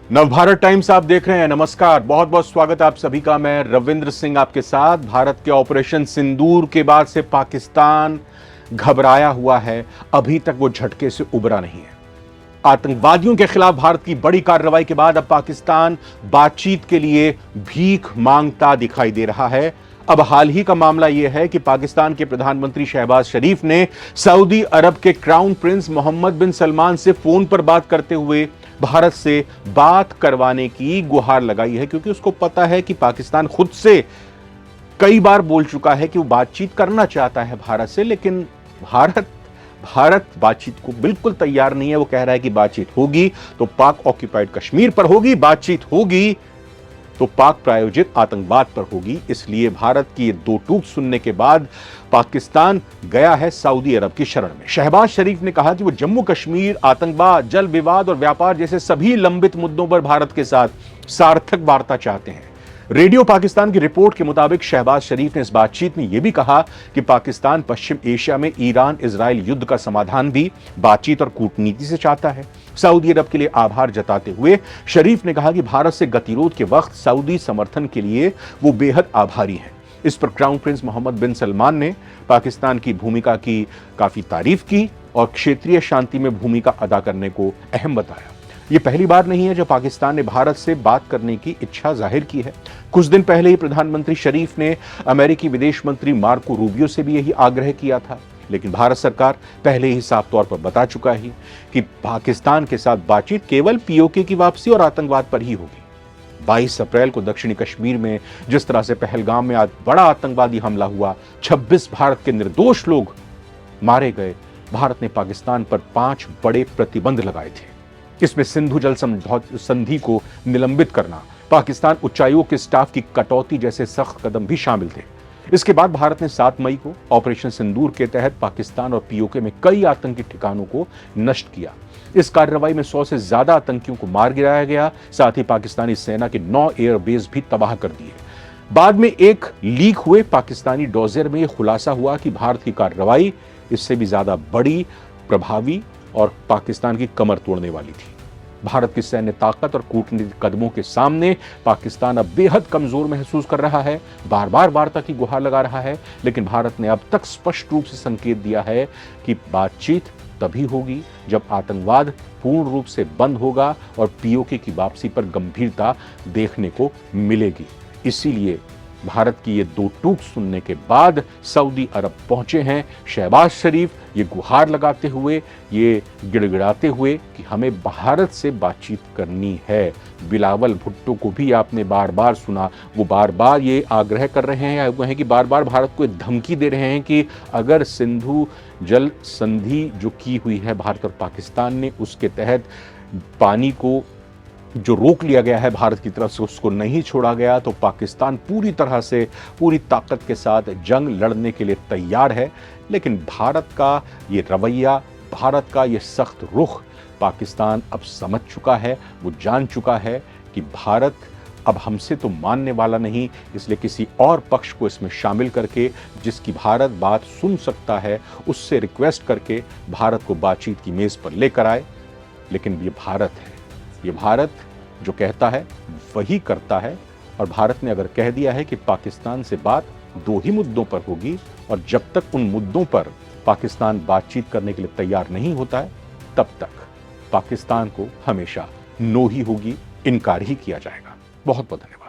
Navbharat times आप देख रहे हैं। नमस्कार, बहुत बहुत स्वागत आप सभी का। मैं रविंद्र सिंह आपके साथ। भारत के ऑपरेशन सिंदूर के बाद से पाकिस्तान घबराया हुआ है। अभी तक वो झटके से उबरा नहीं है। आतंकवादियों के खिलाफ भारत की बड़ी कार्रवाई के बाद अब पाकिस्तान बातचीत के लिए भीख मांगता दिखाई दे रहा है। अब हाल ही का मामला यह है कि पाकिस्तान के प्रधानमंत्री शहबाज शरीफ ने सऊदी अरब के क्राउन प्रिंस मोहम्मद बिन सलमान से फोन पर बात करते हुए भारत से बात करवाने की गुहार लगाई है, क्योंकि उसको पता है कि पाकिस्तान खुद से कई बार बोल चुका है कि वो बातचीत करना चाहता है भारत से, लेकिन भारत बातचीत को बिल्कुल तैयार नहीं है। वो कह रहा है कि बातचीत होगी तो पाक ऑक्यूपाइड कश्मीर पर होगी, बातचीत होगी तो पाक प्रायोजित आतंकवाद पर होगी। इसलिए भारत की ये दो टूक सुनने के बाद पाकिस्तान गया है सऊदी अरब की शरण में। शहबाज शरीफ ने कहा कि वो जम्मू कश्मीर, आतंकवाद, जल विवाद और व्यापार जैसे सभी लंबित मुद्दों पर भारत के साथ सार्थक वार्ता चाहते हैं। रेडियो पाकिस्तान की रिपोर्ट के मुताबिक शहबाज शरीफ ने इस बातचीत में यह भी कहा कि पाकिस्तान पश्चिम एशिया में ईरान इजराइल युद्ध का समाधान भी बातचीत और कूटनीति से चाहता है। सऊदी अरब के लिए आभार जताते हुए शरीफ ने कहा कि भारत से गतिरोध के वक्त सऊदी समर्थन के लिए वो बेहद आभारी हैं। इस पर क्राउन प्रिंस मोहम्मद बिन सलमान ने पाकिस्तान की भूमिका की काफी तारीफ की और क्षेत्रीय शांति में भूमिका अदा करने को अहम बताया। यह पहली बार नहीं है जब पाकिस्तान ने भारत से बात करने की इच्छा जाहिर की है। कुछ दिन पहले ही प्रधानमंत्री शरीफ ने अमेरिकी विदेश मंत्री मार्को रूबियो से भी यही आग्रह किया था, लेकिन भारत सरकार पहले ही साफ तौर पर बता चुका है कि पाकिस्तान के साथ बातचीत केवल पीओके की वापसी और आतंकवाद पर ही होगी। 22 अप्रैल को दक्षिणी कश्मीर में जिस तरह से पहलगाम में आज बड़ा आतंकवादी हमला हुआ, 26 भारत के निर्दोष लोग मारे गए, भारत ने पाकिस्तान पर 5 बड़े प्रतिबंध लगाए थे। इसमें सिंधु जल संधि को निलंबित करना, पाकिस्तान उच्चायोग के स्टाफ की कटौती जैसे सख्त कदम भी शामिल थे। इसके बाद भारत ने 7 मई को ऑपरेशन सिंदूर के तहत पाकिस्तान और पीओके में कई आतंकी ठिकानों को नष्ट किया। इस कार्रवाई में 100 से ज्यादा आतंकियों को मार गिराया गया। साथ ही पाकिस्तानी सेना के 9 एयरबेस भी तबाह कर दिए। बाद में एक लीक हुए पाकिस्तानी डोजियर में यह खुलासा हुआ कि भारत की कार्रवाई इससे भी ज्यादा बड़ी, प्रभावी और पाकिस्तान की कमर तोड़ने वाली थी। भारत की सैन्य ताकत और कूटनीतिक कदमों के सामने पाकिस्तान अब बेहद कमजोर महसूस कर रहा है, बार बार वार्ता की गुहार लगा रहा है, लेकिन भारत ने अब तक स्पष्ट रूप से संकेत दिया है कि बातचीत तभी होगी जब आतंकवाद पूर्ण रूप से बंद होगा और पीओके की वापसी पर गंभीरता देखने को मिलेगी। इसीलिए भारत की ये दो टूक सुनने के बाद सऊदी अरब पहुंचे हैं शहबाज शरीफ, ये गुहार लगाते हुए, ये गिड़गिड़ाते हुए कि हमें भारत से बातचीत करनी है। बिलावल भुट्टो को भी आपने बार बार सुना, वो बार बार ये आग्रह कर रहे हैं, वो हैं कि बार बार भारत को धमकी दे रहे हैं कि अगर सिंधु जल संधि जो की हुई है भारत और पाकिस्तान ने, उसके तहत पानी को जो रोक लिया गया है भारत की तरफ से, उसको नहीं छोड़ा गया तो पाकिस्तान पूरी तरह से पूरी ताकत के साथ जंग लड़ने के लिए तैयार है। लेकिन भारत का ये रवैया, भारत का ये सख्त रुख पाकिस्तान अब समझ चुका है। वो जान चुका है कि भारत अब हमसे तो मानने वाला नहीं, इसलिए किसी और पक्ष को इसमें शामिल करके, जिसकी भारत बात सुन सकता है, उससे रिक्वेस्ट करके भारत को बातचीत की मेज पर लेकर आए। लेकिन ये भारत है, ये भारत जो कहता है वही करता है। और भारत ने अगर कह दिया है कि पाकिस्तान से बात 2 ही मुद्दों पर होगी, और जब तक उन मुद्दों पर पाकिस्तान बातचीत करने के लिए तैयार नहीं होता है, तब तक पाकिस्तान को हमेशा नो ही होगी, इनकार ही किया जाएगा। बहुत बहुत धन्यवाद।